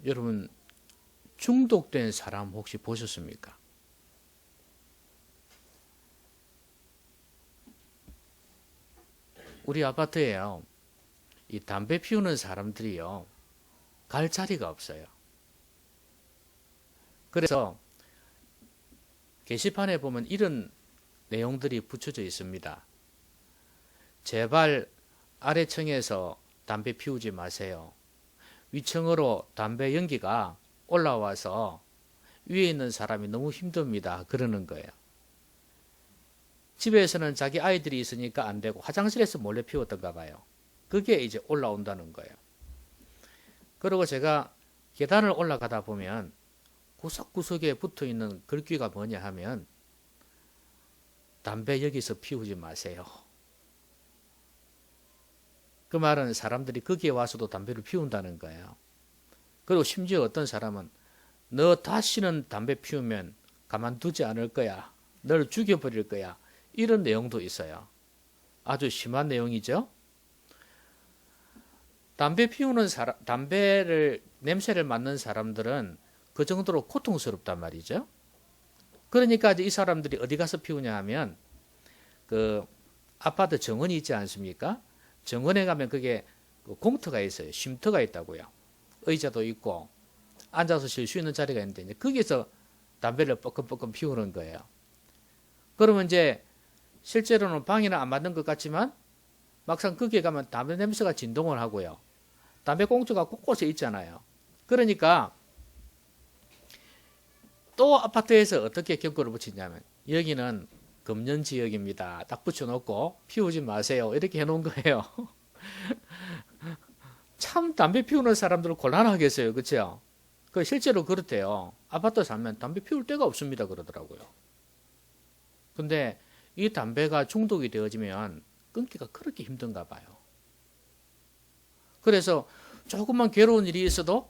여러분, 중독된 사람 혹시 보셨습니까? 우리 아파트에요, 이 담배 피우는 사람들이요, 갈 자리가 없어요. 그래서 게시판에 보면 이런 내용들이 붙여져 있습니다. 제발 아래층에서 담배 피우지 마세요. 위층으로 담배 연기가 올라와서 위에 있는 사람이 너무 힘듭니다. 그러는 거예요. 집에서는 자기 아이들이 있으니까 안 되고 화장실에서 몰래 피웠던가 봐요. 그게 이제 올라온다는 거예요. 그리고 제가 계단을 올라가다 보면 구석구석에 붙어 있는 글귀가 뭐냐 하면, 담배 여기서 피우지 마세요. 그 말은 사람들이 거기에 와서도 담배를 피운다는 거예요. 그리고 심지어 어떤 사람은 너 다시는 담배 피우면 가만두지 않을 거야. 널 죽여버릴 거야. 이런 내용도 있어요. 아주 심한 내용이죠. 담배 피우는 사람, 담배를 냄새를 맡는 사람들은 그 정도로 고통스럽단 말이죠. 그러니까 이 사람들이 어디 가서 피우냐 하면, 그 아파트 정원이 있지 않습니까? 정원에 가면 그게 공터가 있어요. 쉼터가 있다고요. 의자도 있고 앉아서 쉴 수 있는 자리가 있는데, 이제 거기서 담배를 뻐끔뻐끔 피우는 거예요. 그러면 이제 실제로는 방해는 안 받는 것 같지만 막상 거기에 가면 담배 냄새가 진동을 하고요. 담배 꽁초가 곳곳에 있잖아요. 그러니까 또 아파트에서 어떻게 경고를 붙이냐면, 여기는 금연지역입니다. 딱 붙여놓고 피우지 마세요. 이렇게 해놓은 거예요. 참 담배 피우는 사람들은 곤란하겠어요. 그렇죠? 그 실제로 그렇대요. 아파트 살면 담배 피울 데가 없습니다. 그러더라고요. 근데 이 담배가 중독이 되어지면 끊기가 그렇게 힘든가 봐요. 그래서 조금만 괴로운 일이 있어도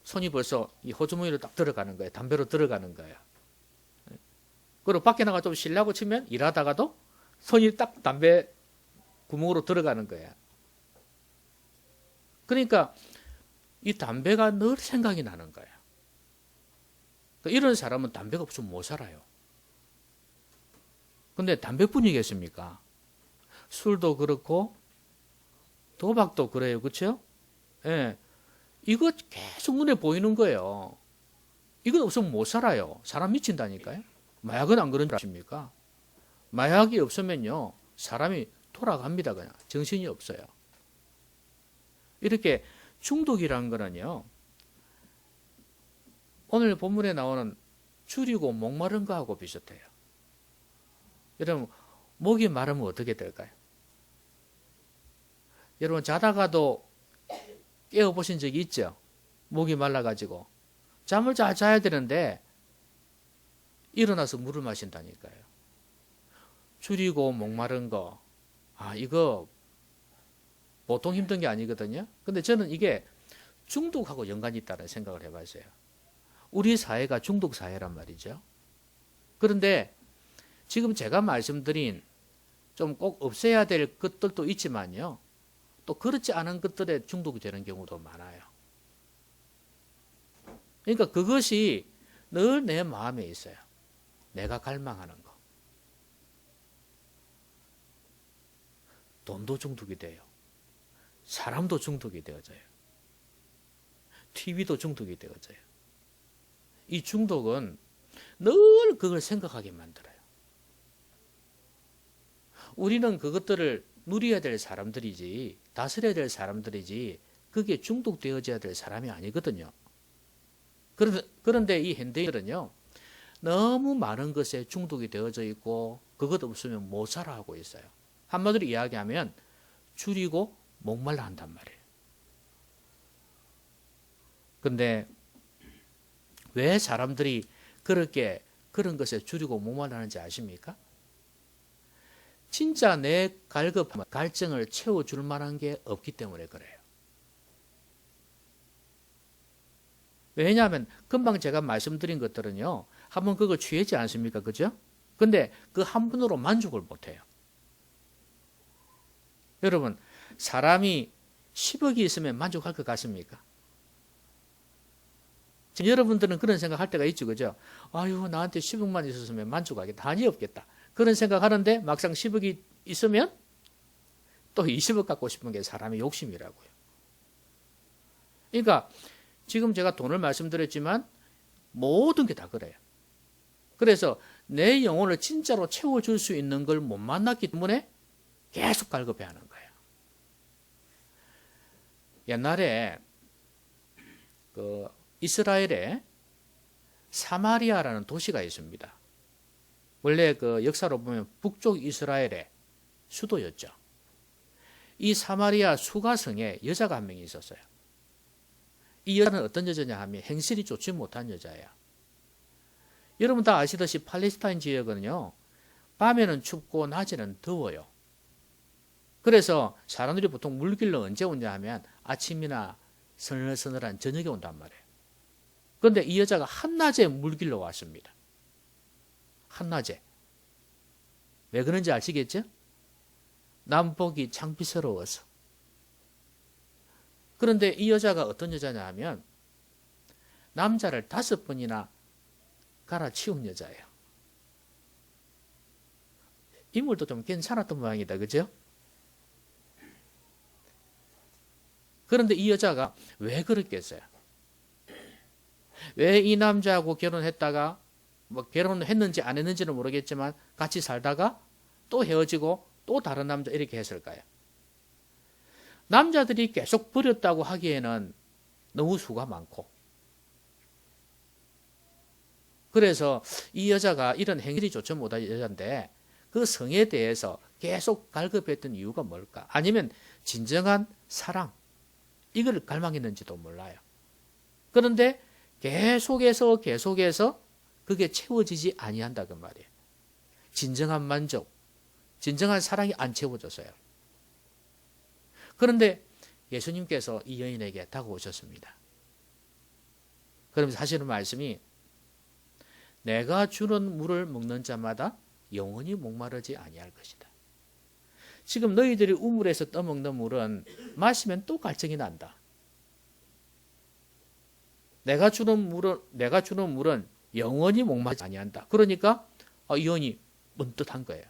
손이 벌써 이 호주머니로 딱 들어가는 거예요. 담배로 들어가는 거예요. 그리고 밖에 나가 좀 쉬려고 치면 일하다가도 손이 딱 담배 구멍으로 들어가는 거예요. 그러니까 이 담배가 늘 생각이 나는 거예요. 그러니까 이런 사람은 담배가 없으면 못 살아요. 근데 담배뿐이겠습니까? 술도 그렇고 도박도 그래요. 그렇죠? 예. 이거 계속 눈에 보이는 거예요. 이건 없으면 못 살아요. 사람 미친다니까요. 마약은 안 그런 줄 아십니까? 마약이 없으면요, 사람이 돌아갑니다. 그냥 정신이 없어요. 이렇게 중독이라는 거는요, 오늘 본문에 나오는 줄이고 목마른 거하고 비슷해요. 여러분, 목이 마르면 어떻게 될까요? 여러분, 자다가도 깨어보신 적이 있죠? 목이 말라가지고 잠을 잘 자야 되는데 일어나서 물을 마신다니까요. 줄이고 목마른 거, 이거 보통 힘든 게 아니거든요. 근데 저는 이게 중독하고 연관이 있다는 생각을 해봤어요. 우리 사회가 중독 사회란 말이죠. 그런데 지금 제가 말씀드린 좀 꼭 없애야 될 것들도 있지만요, 또 그렇지 않은 것들에 중독이 되는 경우도 많아요. 그러니까 그것이 늘 내 마음에 있어요. 내가 갈망하는 거. 돈도 중독이 돼요. 사람도 중독이 되어져요. TV도 중독이 되어져요. 이 중독은 늘 그걸 생각하게 만들어요. 우리는 그것들을 누려야 될 사람들이지, 다스려야 될 사람들이지, 그게 중독되어져야 될 사람이 아니거든요. 그런데 이 현대인들은요, 너무 많은 것에 중독이 되어져 있고 그것 없으면 못 살아 하고 있어요. 한마디로 이야기하면 줄이고 목말라 한단 말이에요. 근데 왜 사람들이 그렇게 그런 것에 줄이고 목말라 하는지 아십니까? 진짜 내 갈급함, 갈증을 채워줄 만한 게 없기 때문에 그래요. 왜냐하면 금방 제가 말씀드린 것들은요, 한번 그거 취하지 않습니까? 그죠? 근데 그 한 번으로 만족을 못해요. 여러분, 사람이 10억이 있으면 만족할 것 같습니까? 여러분들은 그런 생각할 때가 있죠, 그죠? 아유, 나한테 10억만 있었으면 만족하겠다, 한이 없겠다. 그런 생각하는데 막상 10억이 있으면 또 20억 갖고 싶은 게 사람의 욕심이라고요. 그러니까 지금 제가 돈을 말씀드렸지만 모든 게 다 그래요. 그래서 내 영혼을 진짜로 채워줄 수 있는 걸 못 만났기 때문에 계속 갈급해하는 거예요. 옛날에 그 이스라엘에 사마리아라는 도시가 있습니다. 원래 그 역사로 보면 북쪽 이스라엘의 수도였죠. 이 사마리아 수가성에 여자가 한 명이 있었어요. 이 여자는 어떤 여자냐 하면 행실이 좋지 못한 여자예요. 여러분 다 아시듯이 팔레스타인 지역은요, 밤에는 춥고 낮에는 더워요. 그래서 사람들이 보통 물길로 언제 오냐 하면 아침이나 서늘서늘한 저녁에 온단 말이에요. 그런데 이 여자가 한낮에 물길로 왔습니다. 한낮에. 왜 그런지 아시겠죠? 남보기 창피스러워서. 그런데 이 여자가 어떤 여자냐 하면 남자를 5번이나 갈아치운 여자예요. 인물도 좀 괜찮았던 모양이다, 그죠? 그런데 이 여자가 왜 그랬겠어요? 왜 이 남자하고 결혼했다가 뭐 결혼했는지 안 했는지는 모르겠지만 같이 살다가 또 헤어지고 또 다른 남자 이렇게 했을까요? 남자들이 계속 버렸다고 하기에는 너무 수가 많고, 그래서 이 여자가 이런 행실이 좋지 못한 여자인데 그 성에 대해서 계속 갈급했던 이유가 뭘까? 아니면 진정한 사랑, 이걸 갈망했는지도 몰라요. 그런데 계속해서 그게 채워지지 아니한다 그 말이에요. 진정한 만족, 진정한 사랑이 안 채워졌어요. 그런데 예수님께서 이 여인에게 다가오셨습니다. 그러면서 하시는 말씀이 내가 주는 물을 먹는 자마다 영원히 목마르지 아니할 것이다. 지금 너희들이 우물에서 떠먹는 물은 마시면 또 갈증이 난다. 내가 주는 물은 영원히 목마르지 아니한다. 그러니까 이 여인이 문득한 거예요.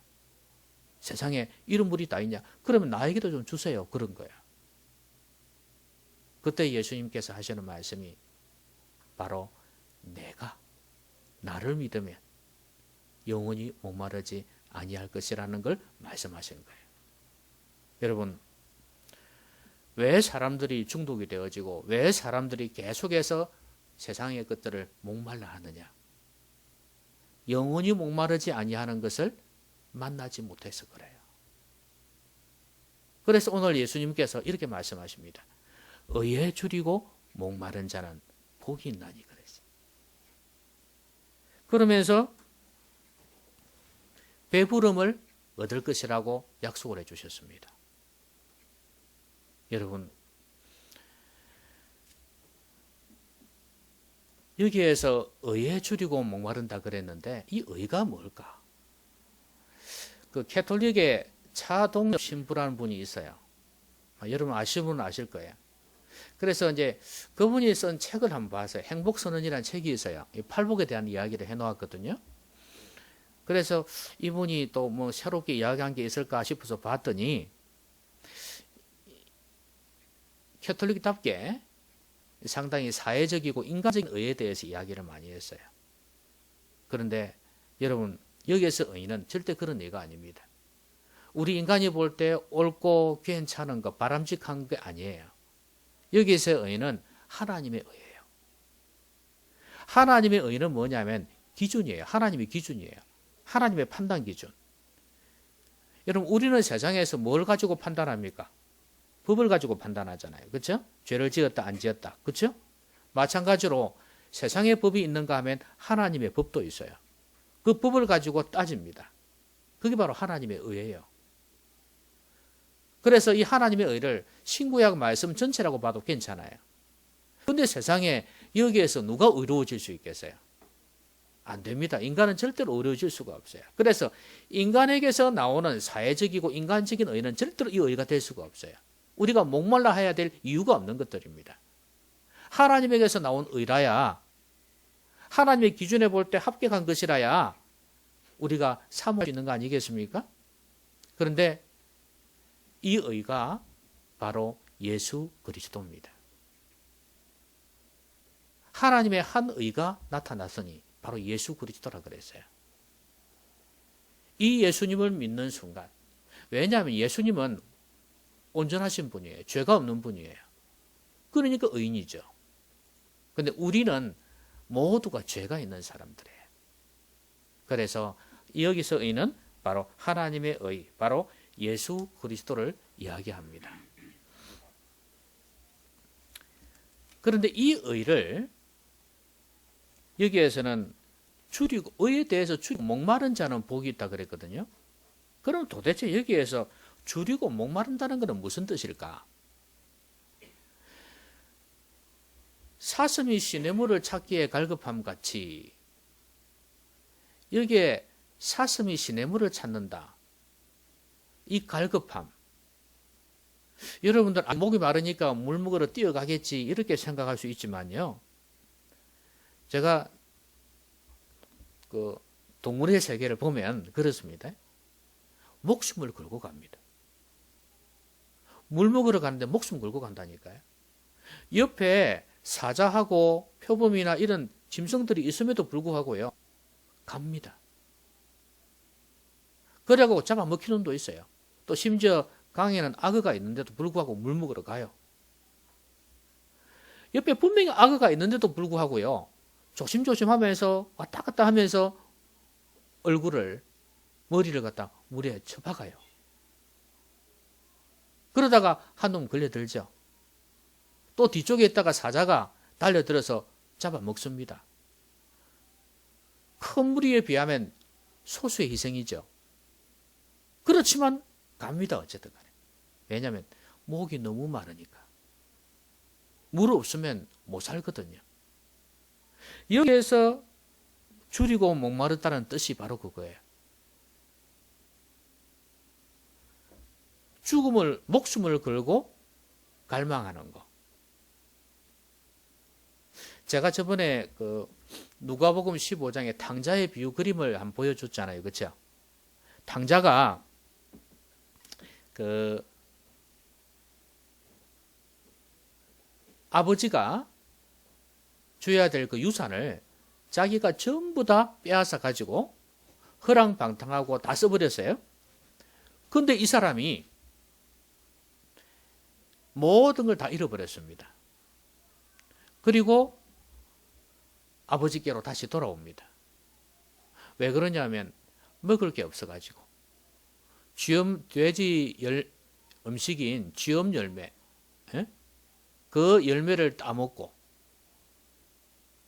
세상에 이런 물이 다 있냐? 그러면 나에게도 좀 주세요. 그런 거야. 그때 예수님께서 하시는 말씀이 바로 내가 나를 믿으면 영원히 목마르지 아니할 것이라는 걸 말씀하신 거예요. 여러분, 왜 사람들이 중독이 되어지고 왜 사람들이 계속해서 세상의 것들을 목말라 하느냐? 영원히 목마르지 아니하는 것을 만나지 못해서 그래요. 그래서 오늘 예수님께서 이렇게 말씀하십니다. 의에 줄이고 목마른 자는 복이 있나니 그랬어요. 그러면서 배부름을 얻을 것이라고 약속을 해주셨습니다. 여러분, 여기에서 의에 줄이고 목마른다 그랬는데 이 의가 뭘까? 그 캐톨릭의 차동엽 신부라는 분이 있어요. 여러분 아시는 분은 아실 거예요. 그래서 이제 그분이 쓴 책을 한번 봤어요. 행복선언이라는 책이 있어요. 이 팔복에 대한 이야기를 해놓았거든요. 그래서 이분이 또 뭐 새롭게 이야기한 게 있을까 싶어서 봤더니 캐톨릭답게 상당히 사회적이고 인간적인 의에 대해서 이야기를 많이 했어요. 그런데 여러분, 여기에서 의는 절대 그런 의가 아닙니다. 우리 인간이 볼 때 옳고 괜찮은 것, 바람직한 게 아니에요. 여기에서 의는 하나님의 의예요. 하나님의 의는 뭐냐면 기준이에요. 하나님의 기준이에요. 하나님의 판단 기준. 여러분, 우리는 세상에서 뭘 가지고 판단합니까? 법을 가지고 판단하잖아요. 그렇죠? 죄를 지었다 안 지었다. 그렇죠? 마찬가지로 세상에 법이 있는가 하면 하나님의 법도 있어요. 그 법을 가지고 따집니다. 그게 바로 하나님의 의예요. 그래서 이 하나님의 의를 신구약 말씀 전체라고 봐도 괜찮아요. 그런데 세상에 여기에서 누가 의로워질 수 있겠어요? 안 됩니다. 인간은 절대로 의로워질 수가 없어요. 그래서 인간에게서 나오는 사회적이고 인간적인 의는 절대로 이 의가 될 수가 없어요. 우리가 목말라 해야 될 이유가 없는 것들입니다. 하나님에게서 나온 의라야 하나님의 기준에 볼 때 합격한 것이라야 우리가 사모할 수 있는 거 아니겠습니까? 그런데 이 의가 바로 예수 그리스도입니다. 하나님의 한 의가 나타났으니 바로 예수 그리스도라 그랬어요. 이 예수님을 믿는 순간, 왜냐하면 예수님은 온전하신 분이에요. 죄가 없는 분이에요. 그러니까 의인이죠. 근데 우리는 모두가 죄가 있는 사람들이에요. 그래서 여기서 의는 바로 하나님의 의, 바로 예수 그리스도를 이야기합니다. 그런데 이 의를 여기에서는 줄이고, 의에 대해서 줄이고 목마른 자는 복이 있다 그랬거든요. 그럼 도대체 여기에서 줄이고 목마른다는 것은 무슨 뜻일까? 사슴이 시냇물을 찾기에 갈급함 같이 여기에 사슴이 시냇물을 찾는다. 이 갈급함. 여러분들 목이 마르니까 물 먹으러 뛰어가겠지 이렇게 생각할 수 있지만요. 제가 그 동물의 세계를 보면 그렇습니다. 목숨을 걸고 갑니다. 물 먹으러 가는데 목숨 걸고 간다니까요. 옆에 사자하고 표범이나 이런 짐승들이 있음에도 불구하고요. 갑니다. 그래갖고 잡아먹히는 놈도 있어요. 또 심지어 강에는 악어가 있는데도 불구하고 물 먹으러 가요. 옆에 분명히 악어가 있는데도 불구하고요. 조심조심 하면서 왔다 갔다 하면서 머리를 갖다 물에 쳐박아요. 그러다가 한 놈 걸려들죠. 또 뒤쪽에 있다가 사자가 달려들어서 잡아먹습니다. 큰 무리에 비하면 소수의 희생이죠. 그렇지만 갑니다. 어쨌든 간에. 왜냐하면 목이 너무 마르니까. 물 없으면 못 살거든요. 여기에서 줄이고 목마르다는 뜻이 바로 그거예요. 목숨을 걸고 갈망하는 거. 제가 저번에 누가복음 15장에 탕자의 비유 그림을 한번 보여줬잖아요. 그렇죠? 탕자가 아버지가 줘야 될 그 유산을 자기가 전부 다 빼앗아 가지고 허랑방탕하고 다 써버렸어요. 근데 이 사람이 모든 걸 다 잃어버렸습니다. 그리고 아버지께로 다시 돌아옵니다. 왜 그러냐면 먹을 게 없어가지고 돼지 음식인 쥐엄 열매, 그 열매를 따먹고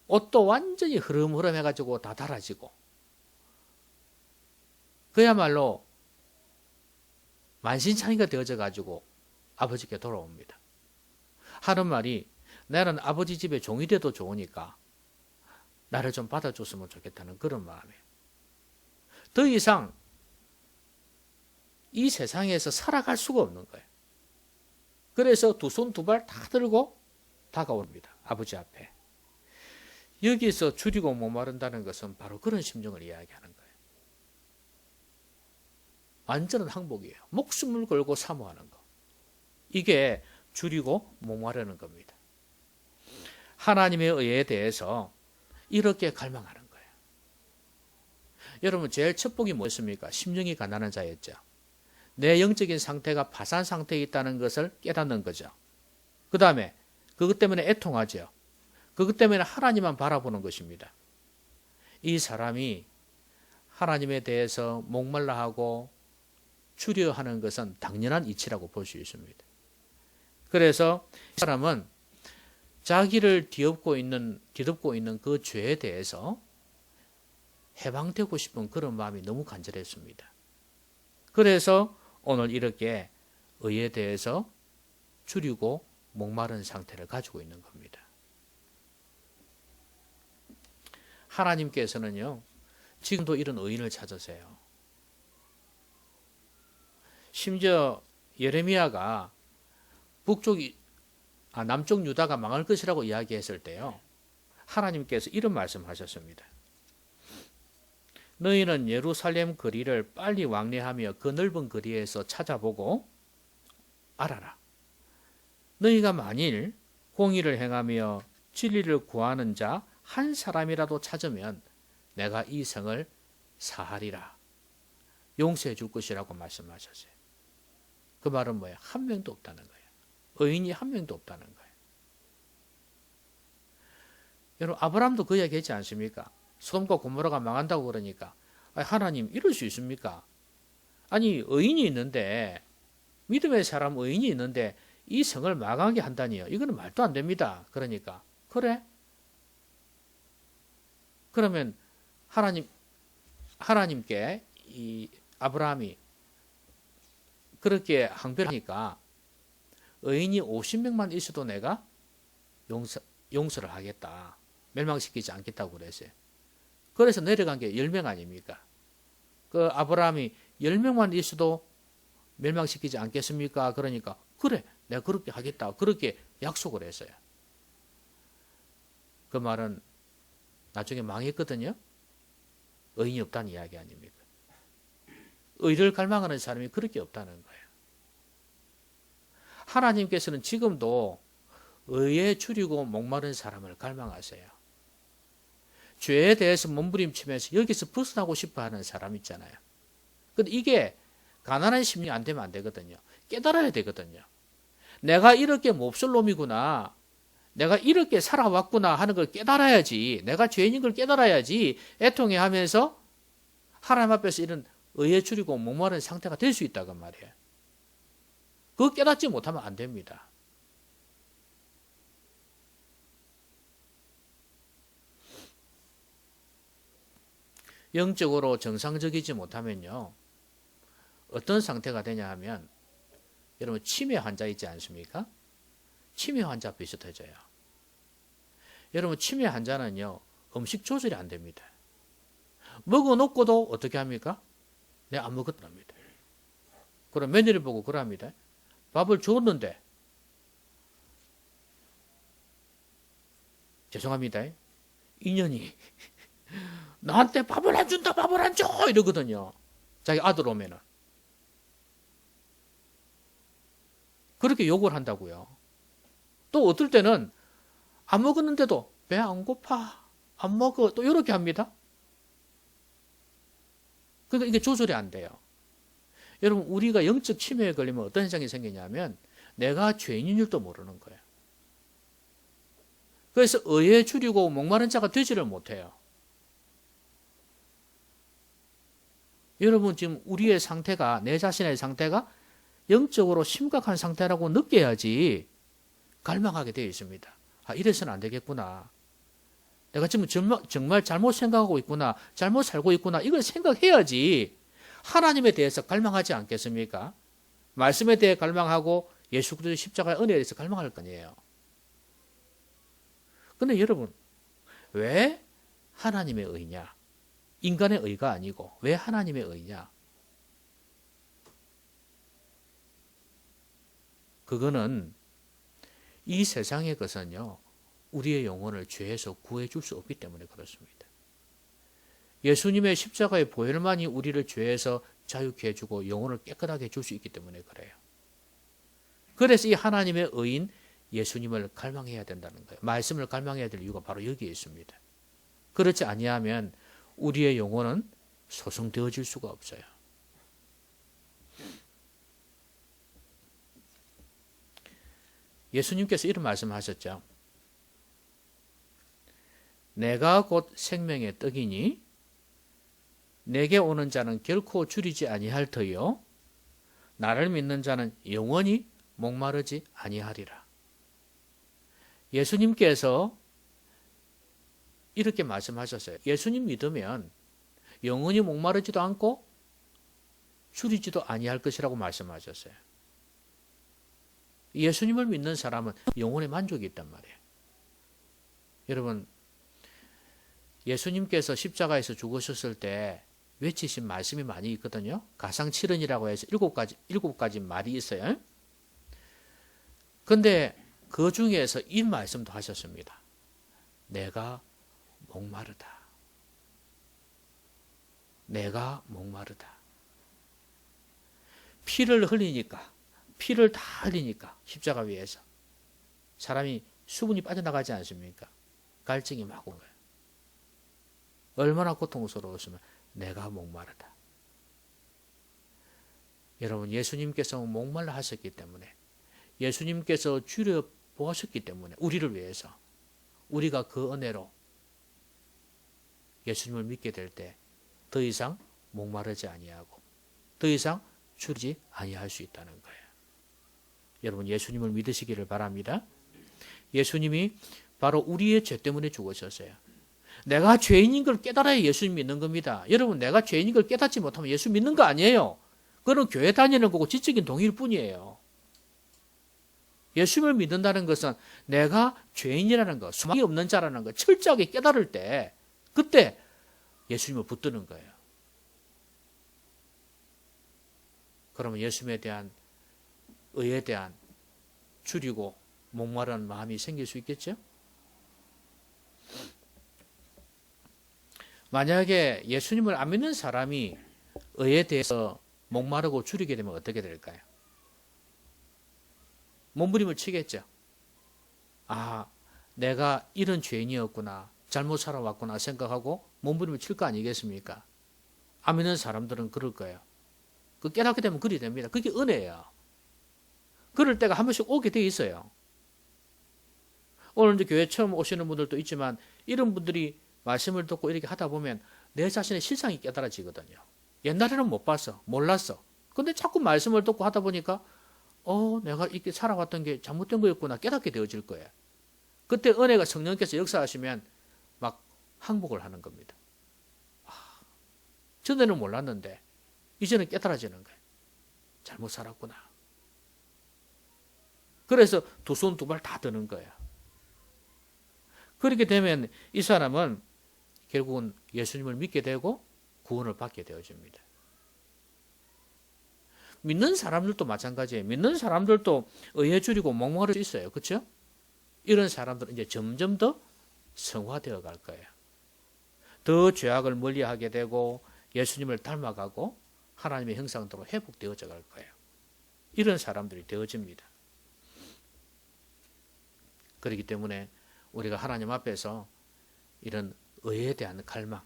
옷도 완전히 흐름흐름해가지고 다 닳아지고 그야말로 만신창이가 되어져가지고 아버지께 돌아옵니다. 하는 말이 나는 아버지 집에 종이 돼도 좋으니까 나를 좀 받아줬으면 좋겠다는 그런 마음이에요. 더 이상 이 세상에서 살아갈 수가 없는 거예요. 그래서 두 손 두 발 다 들고 다가옵니다. 아버지 앞에. 여기서 줄이고 목마른다는 것은 바로 그런 심정을 이야기하는 거예요. 완전한 항복이에요. 목숨을 걸고 사모하는 거. 이게 줄이고 목마르는 겁니다. 하나님의 의에 대해서 이렇게 갈망하는 거예요. 여러분 제일 첫 복이 뭐였습니까? 심령이 가난한 자였죠. 내 영적인 상태가 파산 상태에 있다는 것을 깨닫는 거죠. 그 다음에 그것 때문에 애통하죠. 그것 때문에 하나님만 바라보는 것입니다. 이 사람이 하나님에 대해서 목말라하고 추려하는 것은 당연한 이치라고 볼 수 있습니다. 그래서 이 사람은 자기를 뒤덮고 있는 그 죄에 대해서 해방되고 싶은 그런 마음이 너무 간절했습니다. 그래서 오늘 이렇게 의에 대해서 줄이고 목마른 상태를 가지고 있는 겁니다. 하나님께서는요, 지금도 이런 의인을 찾으세요. 심지어 예레미야가 남쪽 유다가 망할 것이라고 이야기했을 때요, 하나님께서 이런 말씀하셨습니다. 너희는 예루살렘 거리를 빨리 왕래하며 그 넓은 거리에서 찾아보고 알아라. 너희가 만일 공의를 행하며 진리를 구하는 자 한 사람이라도 찾으면 내가 이 성을 사하리라. 용서해 줄 것이라고 말씀하셨어요. 그 말은 뭐예요? 한 명도 없다는 거예요. 의인이 한 명도 없다는 거예요. 여러분, 아브라함도 그 이야기 했지 않습니까? 소돔과 고모라가 망한다고 그러니까 하나님 이럴 수 있습니까? 아니 의인이 있는데, 믿음의 사람 의인이 있는데 이 성을 망하게 한다니요. 이거는 말도 안 됩니다. 그러니까 그래? 그러면 하나님께 이 아브라함이 그렇게 항변하니까 의인이 50명만 있어도 내가 용서를 하겠다. 멸망시키지 않겠다고 그랬어요. 그래서 내려간 게 10명 아닙니까? 그 아브라함이 10명만 있어도 멸망시키지 않겠습니까? 그러니까 그래, 내가 그렇게 하겠다. 그렇게 약속을 했어요. 그 말은 나중에 망했거든요. 의인이 없다는 이야기 아닙니까? 의를 갈망하는 사람이 그렇게 없다는 거예요. 하나님께서는 지금도 의에 줄이고 목마른 사람을 갈망하세요. 죄에 대해서 몸부림치면서 여기서 벗어나고 싶어하는 사람 있잖아요. 근데 이게 가난한 심리 안 되면 안 되거든요. 깨달아야 되거든요. 내가 이렇게 몹쓸 놈이구나, 내가 이렇게 살아왔구나 하는 걸 깨달아야지, 내가 죄인인 걸 깨달아야지 애통해하면서 하나님 앞에서 이런 의에 줄이고 목마른 상태가 될 수 있다고 말이에요. 그거 깨닫지 못하면 안 됩니다. 영적으로 정상적이지 못하면요, 어떤 상태가 되냐 하면, 여러분 치매 환자 있지 않습니까? 치매 환자 비슷해져요. 여러분 치매 환자는요, 음식 조절이 안 됩니다. 먹어놓고도 어떻게 합니까? 내가 안 먹었답니다. 그럼 며느리 보고 그럽니다. 밥을 줬는데, 죄송합니다, 인연이 나한테 밥을 안 준다, 밥을 안 줘, 이러거든요. 자기 아들 오면은. 그렇게 욕을 한다고요. 또 어떨 때는 안 먹었는데도 배 안 고파, 안 먹어, 또 이렇게 합니다. 그러니까 이게 조절이 안 돼요. 여러분, 우리가 영적 치매에 걸리면 어떤 현상이 생기냐면 내가 죄인인 줄도 모르는 거예요. 그래서 의에 줄이고 목마른 자가 되지를 못해요. 여러분, 지금 우리의 상태가, 내 자신의 상태가 영적으로 심각한 상태라고 느껴야지 갈망하게 되어 있습니다. 아, 이래서는 안 되겠구나. 내가 지금 정말 잘못 생각하고 있구나. 잘못 살고 있구나. 이걸 생각해야지 하나님에 대해서 갈망하지 않겠습니까? 말씀에 대해 갈망하고 예수 그리스도의 십자가의 은혜에 대해서 갈망할 거 아니에요. 근데 여러분, 왜 하나님의 의냐? 인간의 의가 아니고 왜 하나님의 의냐? 그거는 이 세상의 것은요, 우리의 영혼을 죄에서 구해줄 수 없기 때문에 그렇습니다. 예수님의 십자가의 보혈만이 우리를 죄에서 자유케 해주고 영혼을 깨끗하게 해줄 수 있기 때문에 그래요. 그래서 이 하나님의 의인 예수님을 갈망해야 된다는 거예요. 말씀을 갈망해야 될 이유가 바로 여기에 있습니다. 그렇지 아니하면 우리의 영혼은 소성되어질 수가 없어요. 예수님께서 이런 말씀하셨죠. 내가 곧 생명의 떡이니 내게 오는 자는 결코 줄이지 아니할 터요 나를 믿는 자는 영원히 목마르지 아니하리라. 예수님께서 이렇게 말씀하셨어요. 예수님 믿으면 영원히 목마르지도 않고 줄이지도 아니할 것이라고 말씀하셨어요. 예수님을 믿는 사람은 영혼의 만족이 있단 말이에요. 여러분, 예수님께서 십자가에서 죽으셨을 때 외치신 말씀이 많이 있거든요. 가상칠언이라고 해서 일곱 가지 말이 있어요. 근데 그 중에서 이 말씀도 하셨습니다. 내가 목마르다. 내가 목마르다. 피를 다 흘리니까 십자가 위에서 사람이 수분이 빠져나가지 않습니까? 갈증이 막 온 거예요. 얼마나 고통스러웠으면 내가 목마르다. 여러분, 예수님께서 목말라 하셨기 때문에, 예수님께서 줄여 보았었기 때문에, 우리를 위해서 우리가 그 은혜로 예수님을 믿게 될 때 더 이상 목마르지 아니하고 더 이상 줄이지 아니할 수 있다는 거예요. 여러분, 예수님을 믿으시기를 바랍니다. 예수님이 바로 우리의 죄 때문에 죽으셨어요. 내가 죄인인 걸 깨달아야 예수님 믿는 겁니다. 여러분, 내가 죄인인 걸 깨닫지 못하면 예수 믿는 거 아니에요. 그건 교회 다니는 거고 지적인 동의일 뿐이에요. 예수님을 믿는다는 것은 내가 죄인이라는 것, 소망이 없는 자라는 것 철저하게 깨달을 때, 그때 예수님을 붙드는 거예요. 그러면 예수님에 대한 의에 대한 줄이고 목마른 마음이 생길 수 있겠죠? 만약에 예수님을 안 믿는 사람이 의에 대해서 목마르고 줄이게 되면 어떻게 될까요? 몸부림을 치겠죠. 아, 내가 이런 죄인이었구나, 잘못 살아왔구나 생각하고 몸부림을 칠 거 아니겠습니까? 안 믿는 사람들은 그럴 거예요. 그 깨닫게 되면 그리 됩니다. 그게 은혜예요. 그럴 때가 한 번씩 오게 돼 있어요. 오늘 이제 교회 처음 오시는 분들도 있지만 이런 분들이 말씀을 듣고 이렇게 하다 보면 내 자신의 실상이 깨달아지거든요. 옛날에는 못 봤어. 몰랐어. 근데 자꾸 말씀을 듣고 하다 보니까 내가 이렇게 살아왔던 게 잘못된 거였구나 깨닫게 되어질 거예요. 그때 은혜가 성령께서 역사하시면 막 항복을 하는 겁니다. 전에는 몰랐는데 이제는 깨달아지는 거예요. 잘못 살았구나. 그래서 두 손 두 발 다 드는 거예요. 그렇게 되면 이 사람은 결국은 예수님을 믿게 되고 구원을 받게 되어집니다. 믿는 사람들도 마찬가지예요. 믿는 사람들도 의에 줄이고 목마를 수 있어요. 그렇죠? 이런 사람들은 이제 점점 더 성화되어 갈 거예요. 더 죄악을 멀리하게 되고 예수님을 닮아가고 하나님의 형상대로 회복되어져 갈 거예요. 이런 사람들이 되어집니다. 그렇기 때문에 우리가 하나님 앞에서 이런 의에 대한 갈망,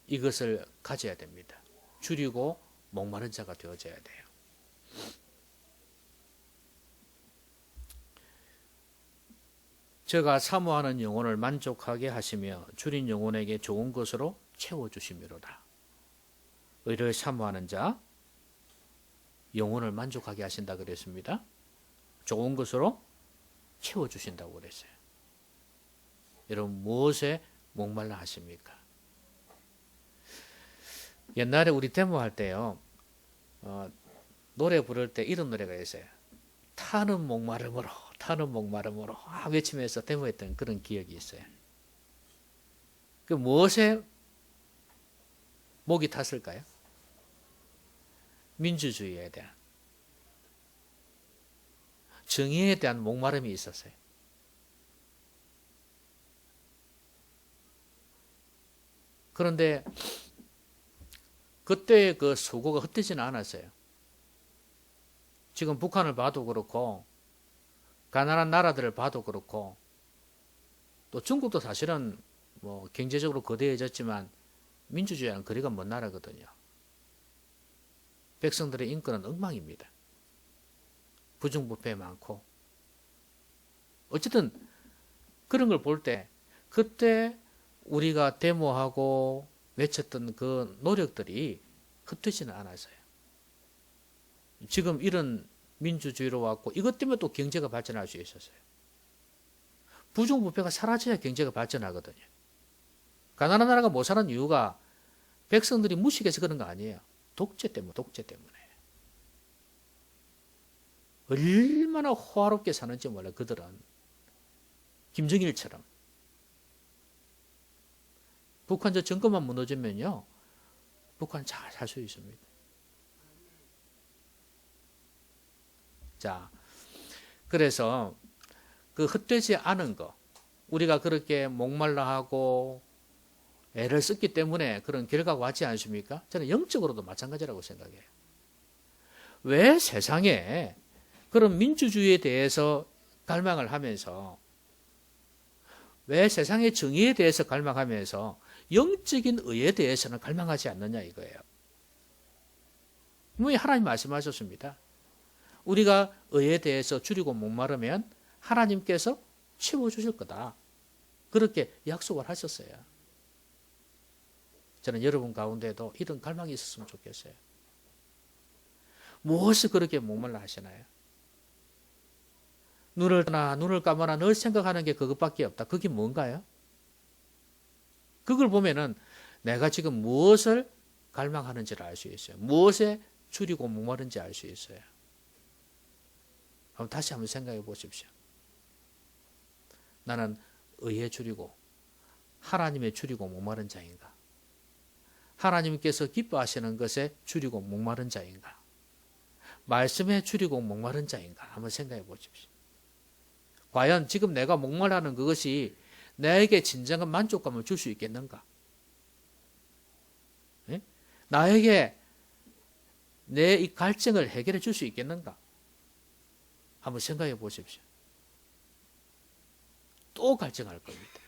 이것을 가져야 됩니다. 줄이고 목마른 자가 되어져야 돼요. 저가 사모하는 영혼을 만족하게 하시며 줄인 영혼에게 좋은 것으로 채워주시미로다. 의를 사모하는 자, 영혼을 만족하게 하신다 그랬습니다. 좋은 것으로 채워주신다고 그랬어요. 여러분, 무엇에 목말라 하십니까? 옛날에 우리 데모할 때요, 노래 부를 때 이런 노래가 있어요. 타는 목마름으로 외치면서 데모했던 그런 기억이 있어요. 그 무엇에 목이 탔을까요? 민주주의에 대한, 정의에 대한 목마름이 있었어요. 그런데 그때의 그 수고가 헛되지는 않았어요. 지금 북한을 봐도 그렇고 가난한 나라들을 봐도 그렇고 또 중국도 사실은 뭐 경제적으로 거대해졌지만 민주주의와는 거리가 먼 나라거든요. 백성들의 인권은 엉망입니다. 부정부패 많고. 어쨌든 그런 걸 볼 때 그때 우리가 데모하고 외쳤던 그 노력들이 흩어지는 않았어요. 지금 이런 민주주의로 왔고 이것 때문에 또 경제가 발전할 수 있었어요. 부정부패가 사라져야 경제가 발전하거든요. 가난한 나라가 못 사는 이유가 백성들이 무식해서 그런 거 아니에요. 독재 때문에. 얼마나 호화롭게 사는지 몰라 그들은. 김정일처럼. 북한 저 정권만 무너지면요, 북한 잘 살 수 있습니다. 자, 그래서 그 헛되지 않은 거, 우리가 그렇게 목말라 하고 애를 썼기 때문에 그런 결과가 왔지 않습니까? 저는 영적으로도 마찬가지라고 생각해요. 왜 세상에 그런 민주주의에 대해서 갈망을 하면서, 왜 세상의 정의에 대해서 갈망하면서 영적인 의에 대해서는 갈망하지 않느냐 이거예요. 분명히 하나님 말씀하셨습니다. 우리가 의에 대해서 줄이고 목마르면 하나님께서 채워주실 거다. 그렇게 약속을 하셨어요. 저는 여러분 가운데도 이런 갈망이 있었으면 좋겠어요. 무엇을 그렇게 목말라 하시나요? 눈을 떠나 눈을 감아나 늘 생각하는 게 그것밖에 없다. 그게 뭔가요? 그걸 보면은 내가 지금 무엇을 갈망하는지를 알 수 있어요. 무엇에 줄이고 목마른지 알 수 있어요. 그럼 다시 한번 생각해 보십시오. 나는 의에 줄이고 하나님에 줄이고 목마른 자인가? 하나님께서 기뻐하시는 것에 줄이고 목마른 자인가? 말씀에 줄이고 목마른 자인가? 한번 생각해 보십시오. 과연 지금 내가 목말라는 그것이 나에게 진정한 만족감을 줄 수 있겠는가? 예? 나에게 내 이 갈증을 해결해 줄 수 있겠는가? 한번 생각해 보십시오. 또 갈증할 겁니다.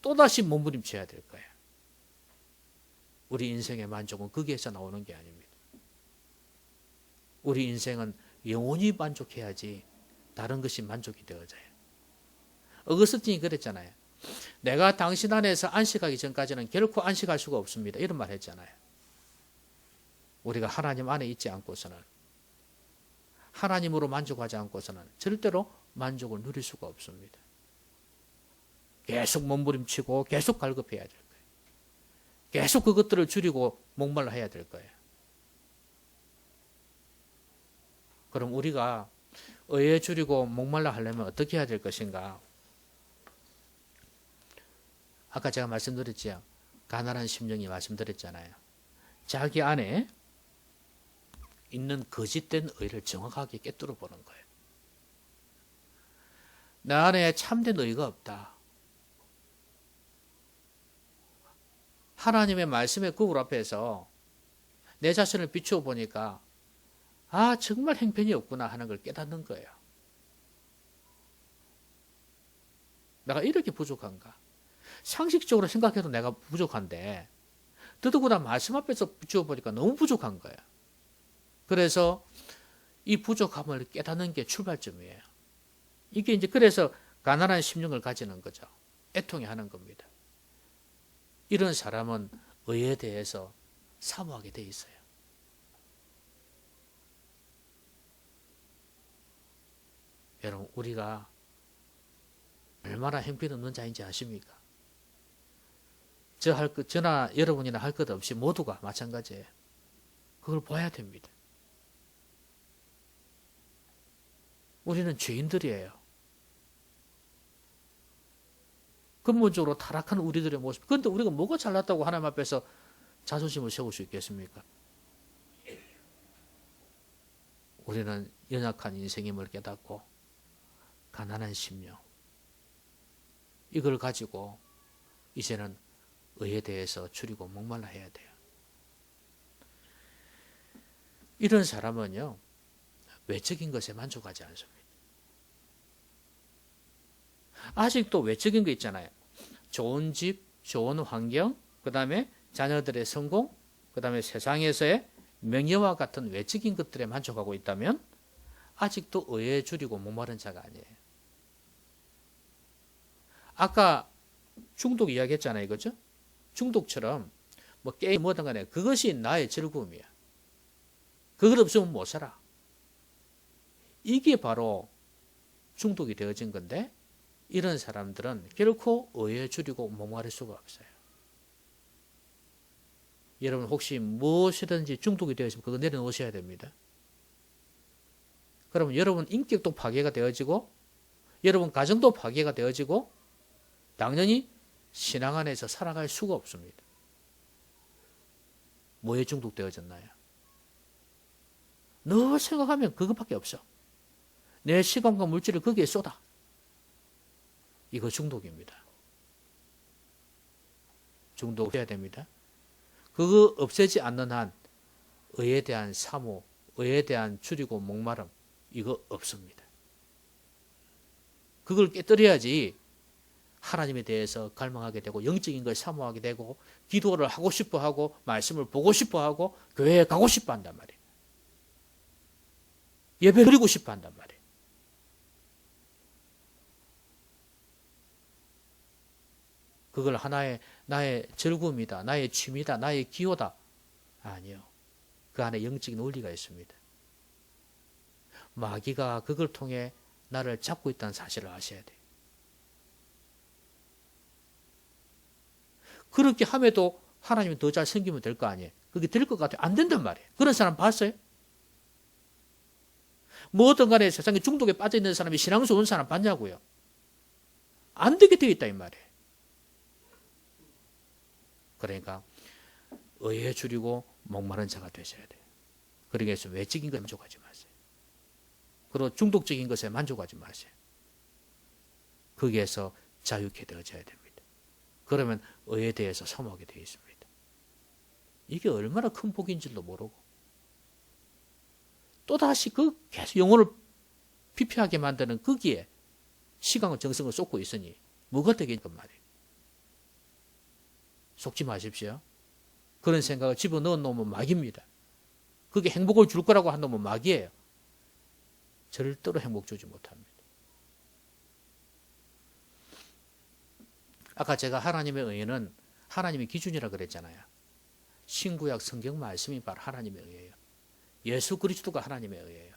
또다시 몸부림쳐야 될 거예요. 우리 인생의 만족은 거기에서 나오는 게 아닙니다. 우리 인생은 영원히 만족해야지 다른 것이 만족이 되어져요. 어거스틴이 그랬잖아요. 내가 당신 안에서 안식하기 전까지는 결코 안식할 수가 없습니다. 이런 말 했잖아요. 우리가 하나님 안에 있지 않고서는, 하나님으로 만족하지 않고서는 절대로 만족을 누릴 수가 없습니다. 계속 몸부림치고 계속 갈급해야 될 거예요. 계속 그것들을 줄이고 목말라 해야 될 거예요. 그럼 우리가 의에 줄이고 목말라 하려면 어떻게 해야 될 것인가? 아까 제가 말씀드렸죠. 가난한 심령이 말씀드렸잖아요. 자기 안에 있는 거짓된 의를 정확하게 꿰뚫어 보는 거예요. 나 안에 참된 의가 없다. 하나님의 말씀의 거울 앞에서 내 자신을 비추어 보니까 아, 정말 형편이 없구나 하는 걸 깨닫는 거예요. 내가 이렇게 부족한가? 상식적으로 생각해도 내가 부족한데 더더구나 말씀 앞에서 비추어 보니까 너무 부족한 거예요. 그래서 이 부족함을 깨닫는 게 출발점이에요. 이게 이제 그래서 가난한 심령을 가지는 거죠. 애통해 하는 겁니다. 이런 사람은 의에 대해서 사모하게 돼 있어요. 여러분, 우리가 얼마나 형편없는 자인지 아십니까? 저나 여러분이나 할 것 없이 모두가 마찬가지예요. 그걸 봐야 됩니다. 우리는 죄인들이에요. 근본적으로 타락한 우리들의 모습. 그런데 우리가 뭐가 잘났다고 하나님 앞에서 자존심을 세울 수 있겠습니까? 우리는 연약한 인생임을 깨닫고 가난한 심령, 이걸 가지고 이제는 의에 대해서 줄이고 목말라 해야 돼요. 이런 사람은요, 외적인 것에 만족하지 않습니다. 아직도 외적인 거 있잖아요. 좋은 집, 좋은 환경, 그 다음에 자녀들의 성공, 그 다음에 세상에서의 명예와 같은 외적인 것들에 만족하고 있다면 아직도 의에 줄이고 목마른 자가 아니에요. 아까 중독 이야기했잖아요. 그죠? 중독처럼 뭐 게임 뭐든 간에 그것이 나의 즐거움이야. 그것 없으면 못 살아. 이게 바로 중독이 되어진 건데 이런 사람들은 결코 의에 줄이고 목마를 수가 없어요. 여러분 혹시 무엇이든지 중독이 되어있으면 그거 내려놓으셔야 됩니다. 그러면 여러분 인격도 파괴가 되어지고 여러분 가정도 파괴가 되어지고 당연히 신앙 안에서 살아갈 수가 없습니다. 뭐에 중독되어졌나요? 너 생각하면 그것밖에 없어. 내 시간과 물질을 거기에 쏟아. 이거 중독입니다. 중독해야 됩니다. 그거 없애지 않는 한 의에 대한 사모, 의에 대한 줄이고 목마름 이거 없습니다. 그걸 깨뜨려야지 하나님에 대해서 갈망하게 되고 영적인 걸 사모하게 되고 기도를 하고 싶어 하고 말씀을 보고 싶어 하고 교회에 가고 싶어 한단 말이에요. 예배 드리고 싶어 한단 말이에요. 그걸 하나의 나의 즐거움이다. 나의 취미다. 나의 기호다. 아니요. 그 안에 영적인 원리가 있습니다. 마귀가 그걸 통해 나를 잡고 있다는 사실을 아셔야 돼요. 그렇게 함에도 하나님이 더 잘 섬기면 될 거 아니에요. 그게 될 것 같아요. 안 된단 말이에요. 그런 사람 봤어요? 뭐든 간에 세상에 중독에 빠져 있는 사람이 신앙서 온 사람 봤냐고요. 안 되게 되어 있다 이 말이에요. 그러니까 의에 줄이고 목마른 자가 되셔야 돼요. 그러기 위해서 외적인 것에 만족하지 마세요. 그리고 중독적인 것에 만족하지 마세요. 거기에서 자유케 되어져야 됩니다. 그러면 의에 대해서 사모하게 되어 있습니다. 이게 얼마나 큰 복인지도 모르고 또다시 그 계속 영혼을 피폐하게 만드는 거기에 시간과 정성을 쏟고 있으니 뭐가 되겠건 말이에요. 속지 마십시오. 그런 생각을 집어넣어 놓으면 마귀입니다. 그게 행복을 줄 거라고 한 놈은 마귀예요. 절대로 행복 주지 못합니다. 아까 제가 하나님의 의는 하나님의 기준이라 그랬잖아요. 신구약 성경 말씀이 바로 하나님의 의예요. 예수 그리스도가 하나님의 의예요.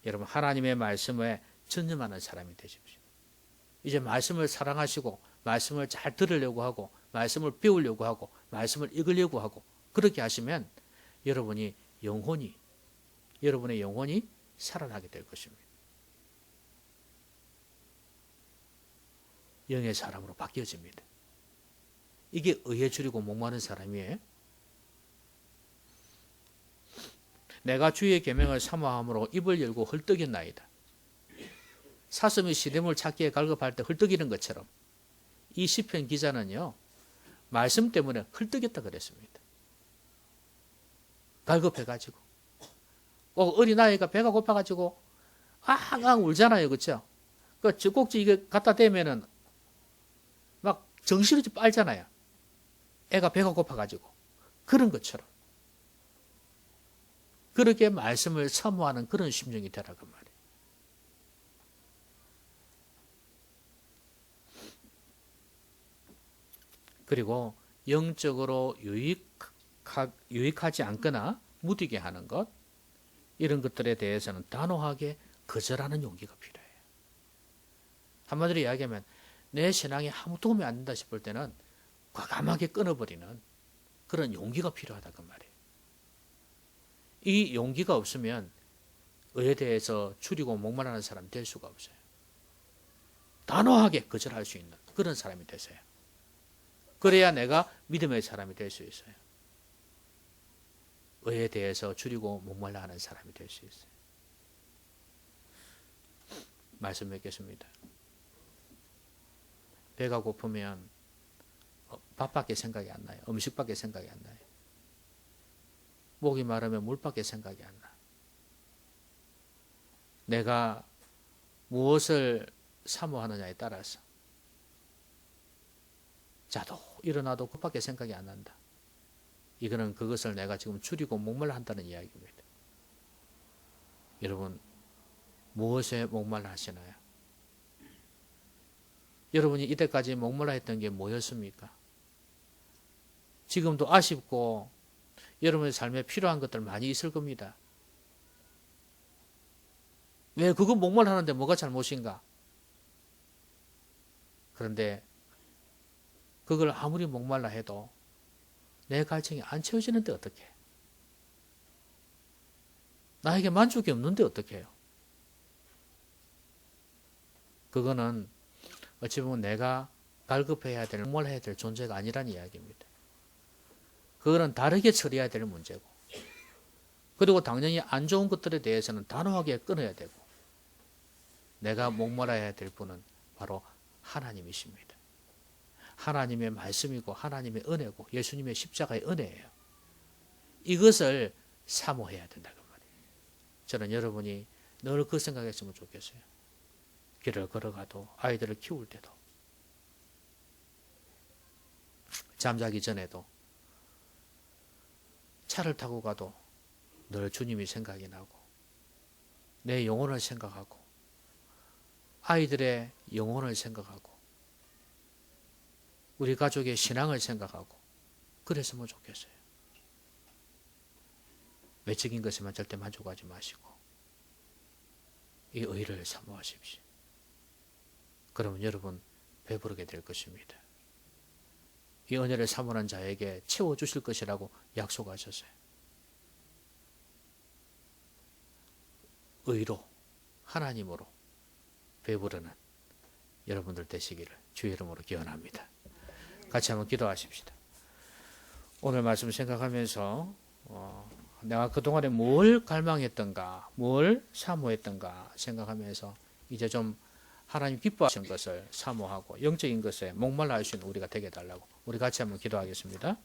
여러분 하나님의 말씀에 전념하는 사람이 되십시오. 이제 말씀을 사랑하시고 말씀을 잘 들으려고 하고 말씀을 배우려고 하고 말씀을 읽으려고 하고 그렇게 하시면 여러분의 영혼이 살아나게 될 것입니다. 영의 사람으로 바뀌어집니다. 이게 의에 줄이고 목마른 사람이에요. 내가 주의 계명을 사모함으로 입을 열고 헐떡였나이다. 사슴이 시냇물 찾기에 갈급할 때 헐떡이는 것처럼 이 시편 기자는요. 말씀 때문에 헐떡였다 그랬습니다. 갈급해가지고 꼭 어린아이가 배가 고파가지고 앙앙 울잖아요. 그렇죠? 그 젖꼭지 이게 갖다 대면은 막 정신없이 빨잖아요. 애가 배가 고파가지고 그런 것처럼 그렇게 말씀을 사모하는 그런 심정이 되라 그 말이에요. 그리고 영적으로 유익하지 않거나 무디게 하는 것 이런 것들에 대해서는 단호하게 거절하는 용기가 필요해요. 한마디로 이야기하면 내 신앙에 아무 도움이 안 된다 싶을 때는 과감하게 끊어버리는 그런 용기가 필요하다 그 말이에요. 이 용기가 없으면 의에 대해서 줄이고 목마르는 사람이 될 수가 없어요. 단호하게 거절할 수 있는 그런 사람이 되세요. 그래야 내가 믿음의 사람이 될 수 있어요. 의에 대해서 줄이고 목말라 하는 사람이 될 수 있어요. 말씀 맺겠습니다. 배가 고프면 밥밖에 생각이 안 나요. 음식밖에 생각이 안 나요. 목이 마르면 물밖에 생각이 안 나. 내가 무엇을 사모하느냐에 따라서 자도 일어나도 그밖에 생각이 안 난다. 이거는 그것을 내가 지금 줄이고 목말라 한다는 이야기입니다. 여러분 무엇에 목말라 하시나요? 여러분이 이때까지 목말라 했던 게 뭐였습니까? 지금도 아쉽고 여러분의 삶에 필요한 것들 많이 있을 겁니다. 왜 그거 목말라 하는데 뭐가 잘못인가? 그런데 그걸 아무리 목말라 해도 내 갈증이 안 채워지는데 어떡해? 나에게 만족이 없는데 어떡해요? 그거는 어찌 보면 내가 갈급해야 될, 목말라해야 될 존재가 아니라는 이야기입니다. 그거는 다르게 처리해야 될 문제고 그리고 당연히 안 좋은 것들에 대해서는 단호하게 끊어야 되고 내가 목말라해야 될 분은 바로 하나님이십니다. 하나님의 말씀이고 하나님의 은혜고 예수님의 십자가의 은혜예요. 이것을 사모해야 된다고 말이에요. 저는 여러분이 늘 그 생각했으면 좋겠어요. 길을 걸어가도 아이들을 키울 때도 잠자기 전에도 차를 타고 가도 늘 주님이 생각이 나고 내 영혼을 생각하고 아이들의 영혼을 생각하고 우리 가족의 신앙을 생각하고 그랬으면 좋겠어요. 외적인 것에만 절대 만족하지 마시고 이 의를 사모하십시오. 그러면 여러분 배부르게 될 것입니다. 이 은혜를 사모하는 자에게 채워주실 것이라고 약속하셨어요. 의로 하나님으로 배부르는 여러분들 되시기를 주의 이름으로 기원합니다. 같이 한번 기도하십시다. 오늘 말씀 생각하면서 내가 그동안에 뭘 갈망했던가 뭘 사모했던가 생각하면서 이제 좀 하나님 기뻐하시는 것을 사모하고 영적인 것에 목말라 할 수 있는 우리가 되게 해달라고 우리 같이 한번 기도하겠습니다.